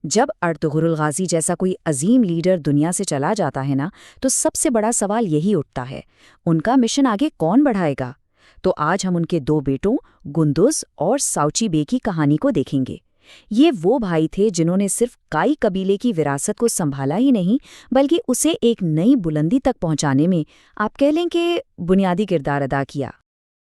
جب Ertugrul Ghazi جیسا کوئی عظیم لیڈر دنیا سے چلا جاتا ہے نا، تو سب سے بڑا سوال یہی اٹھتا ہے، ان کا مشن آگے کون بڑھائے گا؟ تو آج ہم ان کے دو بیٹوں گندز اور ساوچی بے کی کہانی کو دیکھیں گے۔ یہ وہ بھائی تھے جنہوں نے صرف کائی قبیلے کی وراثت کو سنبھالا ہی نہیں، بلکہ اسے ایک نئی بلندی تک پہنچانے میں آپ کہہ لیں کہ بنیادی کردار ادا کیا۔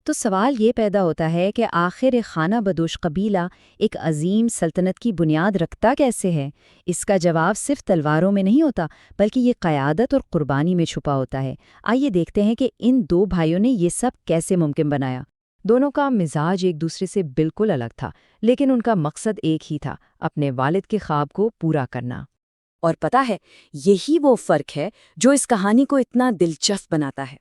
تو سوال یہ پیدا ہوتا ہے کہ آخر ایک خانہ بدوش قبیلہ ایک عظیم سلطنت کی بنیاد رکھتا کیسے ہے؟ اس کا جواب صرف تلواروں میں نہیں ہوتا، بلکہ یہ قیادت اور قربانی میں چھپا ہوتا ہے۔ آئیے دیکھتے ہیں کہ ان دو بھائیوں نے یہ سب کیسے ممکن بنایا۔ دونوں کا مزاج ایک دوسرے سے بالکل الگ تھا، لیکن ان کا مقصد ایک ہی تھا، اپنے والد کے خواب کو پورا کرنا۔ اور پتہ ہے، یہی وہ فرق ہے جو اس کہانی کو اتنا دلچسپ بناتا ہے۔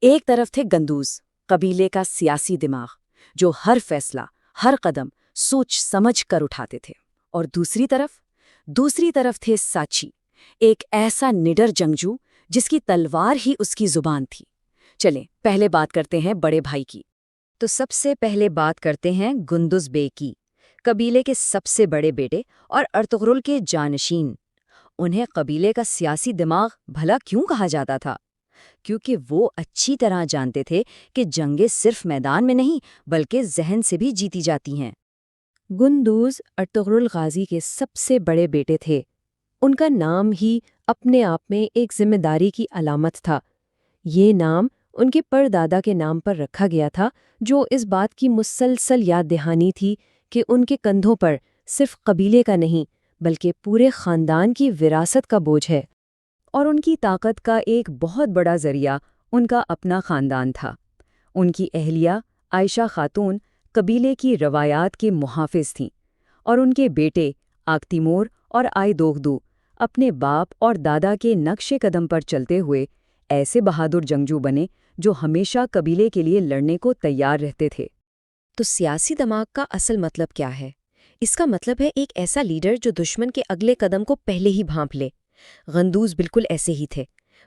ایک طرف تھے گندوز، قبیلے کا سیاسی دماغ، جو ہر فیصلہ، ہر قدم سوچ سمجھ کر اٹھاتے تھے، اور دوسری طرف تھے ساچی، ایک ایسا نڈر جنگجو جس کی تلوار ہی اس کی زبان تھی۔ چلیں پہلے بات کرتے ہیں بڑے بھائی کی۔ تو سب سے پہلے بات کرتے ہیں گندز بے کی، قبیلے کے سب سے بڑے بیٹے اور ارطغرل کے جانشین۔ انہیں قبیلے کا سیاسی دماغ بھلا کیوں کہا جاتا تھا؟ کیونکہ وہ اچھی طرح جانتے تھے کہ جنگیں صرف میدان میں نہیں بلکہ ذہن سے بھی جیتی جاتی ہیں۔ گندوز ارطغرل غازی کے سب سے بڑے بیٹے تھے۔ ان کا نام ہی اپنے آپ میں ایک ذمہ داری کی علامت تھا۔ یہ نام ان کے پردادا کے نام پر رکھا گیا تھا، جو اس بات کی مسلسل یاد دہانی تھی کہ ان کے کندھوں پر صرف قبیلے کا نہیں بلکہ پورے خاندان کی وراثت کا بوجھ ہے۔ اور ان کی طاقت کا ایک بہت بڑا ذریعہ ان کا اپنا خاندان تھا۔ ان کی اہلیہ عائشہ خاتون قبیلے کی روایات کے محافظ تھیں، اور ان کے بیٹے آگ تیمور اور آئی دوغدو اپنے باپ اور دادا کے نقش قدم پر چلتے ہوئے ایسے بہادر جنگجو بنے جو ہمیشہ قبیلے کے لیے لڑنے کو تیار رہتے تھے۔ تو سیاسی دماغ کا اصل مطلب کیا ہے؟ اس کا مطلب ہے ایک ایسا لیڈر جو دشمن کے اگلے قدم کو پہلے ہی بھانپ لے۔ گندوز بالکل ایسے ہی تھے۔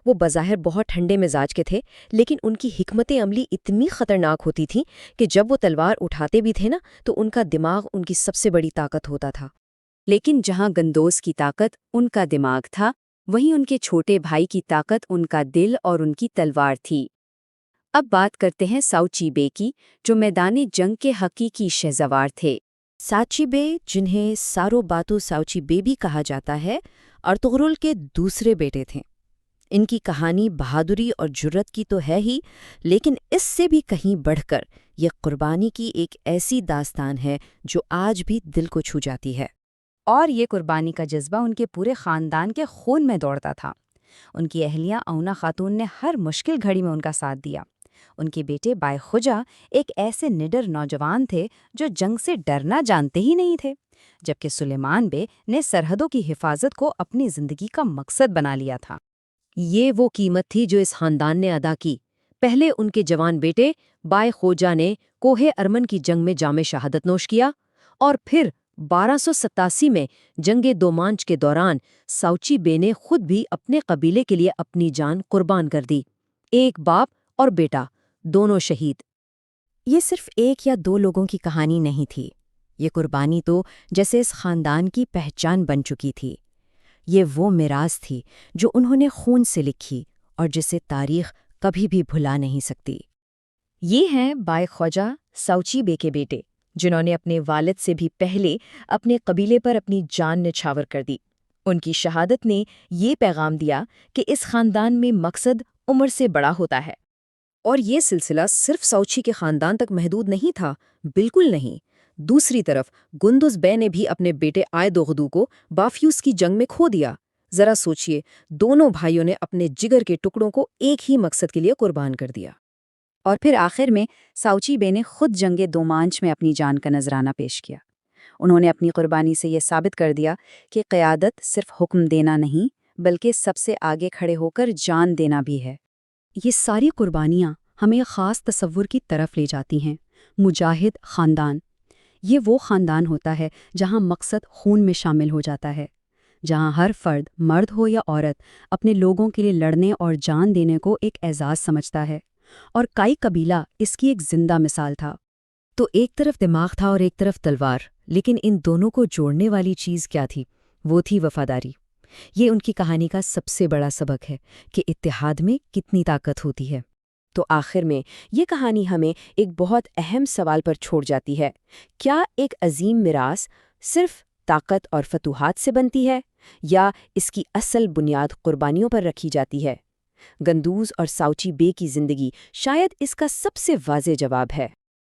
وہ بظاہر بہت ٹھنڈے مزاج کے تھے، لیکن ان کی حکمت عملی اتنی خطرناک ہوتی تھی کہ جب وہ تلوار اٹھاتے بھی تھے نا، تو ان کا دماغ ان کی سب سے بڑی طاقت ہوتا تھا۔ لیکن جہاں گندوز کی طاقت ان کا دماغ تھا، وہیں ان کے چھوٹے بھائی کی طاقت ان کا دل اور ان کی تلوار تھی۔ اب بات کرتے ہیں ساوچی بے کی، جو میدان جنگ کے حقیقی شہسوار تھے۔ ساچی بے، جنہیں سارو باتو ساوچی بے بھی کہا جاتا ہے، ارطغرل کے دوسرے بیٹے تھے۔ ان کی کہانی بہادری اور جرت کی تو ہے ہی، لیکن اس سے بھی کہیں بڑھ کر یہ قربانی کی ایک ایسی داستان ہے جو آج بھی دل کو چھو جاتی ہے۔ اور یہ قربانی کا جذبہ ان کے پورے خاندان کے خون میں دوڑتا تھا۔ ان کی اہلیہ اونا خاتون نے ہر مشکل گھڑی میں ان کا ساتھ دیا۔ ان کے بیٹے بائے خجا ایک ایسے نڈر نوجوان تھے جو جنگ سے ڈرنا جانتے ہی نہیں تھے، جبکہ سلیمان بے نے سرحدوں کی حفاظت کو اپنی زندگی کا مقصد بنا لیا تھا۔ یہ وہ قیمت تھی جو اس خاندان نے ادا کی۔ پہلے ان کے جوان بیٹے بائے خوجا نے کوہ ارمن کی جنگ میں جام شہادت نوش کیا، اور پھر 1287 میں جنگ دومانچ کے دوران ساوچی بے نے خود بھی اپنے قبیلے کے لیے اپنی جان قربان کر دی۔ ایک باپ اور بیٹا، دونوں شہید۔ یہ صرف ایک یا دو لوگوں کی کہانی نہیں تھی، یہ قربانی تو جیسے اس خاندان کی پہچان بن چکی تھی۔ یہ وہ میراث تھی جو انہوں نے خون سے لکھی اور جسے تاریخ کبھی بھی بھلا نہیں سکتی۔ یہ ہیں بائے خواجہ ساوچی بے کے بیٹے، جنہوں نے اپنے والد سے بھی پہلے اپنے قبیلے پر اپنی جان نچھاور کر دی۔ ان کی شہادت نے یہ پیغام دیا کہ اس خاندان میں مقصد عمر سے بڑا ہوتا ہے۔ اور یہ سلسلہ صرف ساوچی کے خاندان تک محدود نہیں تھا، بالکل نہیں۔ دوسری طرف گندز بے نے بھی اپنے بیٹے آئے دوغدو کو بافیوس کی جنگ میں کھو دیا۔ ذرا سوچئے، دونوں بھائیوں نے اپنے جگر کے ٹکڑوں کو ایک ہی مقصد کے لیے قربان کر دیا۔ اور پھر آخر میں ساوچی بے نے خود جنگ دومانچ میں اپنی جان کا نذرانہ پیش کیا۔ انہوں نے اپنی قربانی سے یہ ثابت کر دیا کہ قیادت صرف حکم دینا نہیں بلکہ سب سے آگے کھڑے ہو کر جان دینا بھی ہے۔ یہ ساری قربانیاں ہمیں خاص تصور کی طرف لے جاتی ہیں۔ مجاہد خاندان، یہ وہ خاندان ہوتا ہے جہاں مقصد خون میں شامل ہو جاتا ہے، جہاں ہر فرد، مرد ہو یا عورت، اپنے لوگوں کے لیے لڑنے اور جان دینے کو ایک اعزاز سمجھتا ہے۔ اور کائی قبیلہ اس کی ایک زندہ مثال تھا۔ تو ایک طرف دماغ تھا اور ایک طرف تلوار، لیکن ان دونوں کو جوڑنے والی چیز کیا تھی؟ وہ تھی وفاداری۔ یہ ان کی کہانی کا سب سے بڑا سبق ہے کہ اتحاد میں کتنی طاقت ہوتی ہے۔ تو آخر میں یہ کہانی ہمیں ایک بہت اہم سوال پر چھوڑ جاتی ہے، کیا ایک عظیم میراث صرف طاقت اور فتوحات سے بنتی ہے، یا اس کی اصل بنیاد قربانیوں پر رکھی جاتی ہے؟ گندوز اور ساؤچی بے کی زندگی شاید اس کا سب سے واضح جواب ہے۔